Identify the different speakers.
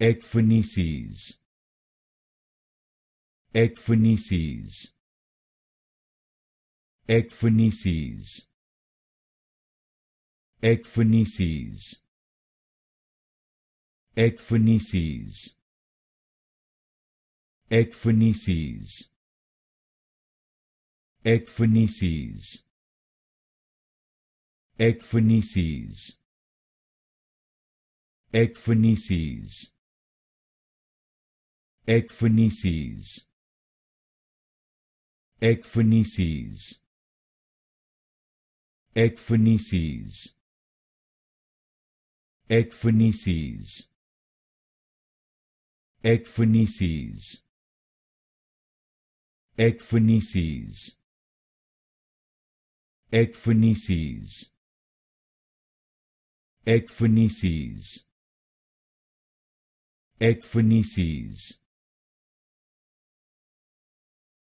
Speaker 1: Ecphoneses, Ecphoneses, Ecphoneses, Ecphoneses, Ecphoneses, Ecphoneses, Ecphoneses, Ecphoneses, Ecphoneses, Ecphoneses, Ecphoneses, Ecphoneses, Ecphoneses, Ecphoneses, Ecphoneses, Ecphoneses, Ecphoneses, Ecphoneses,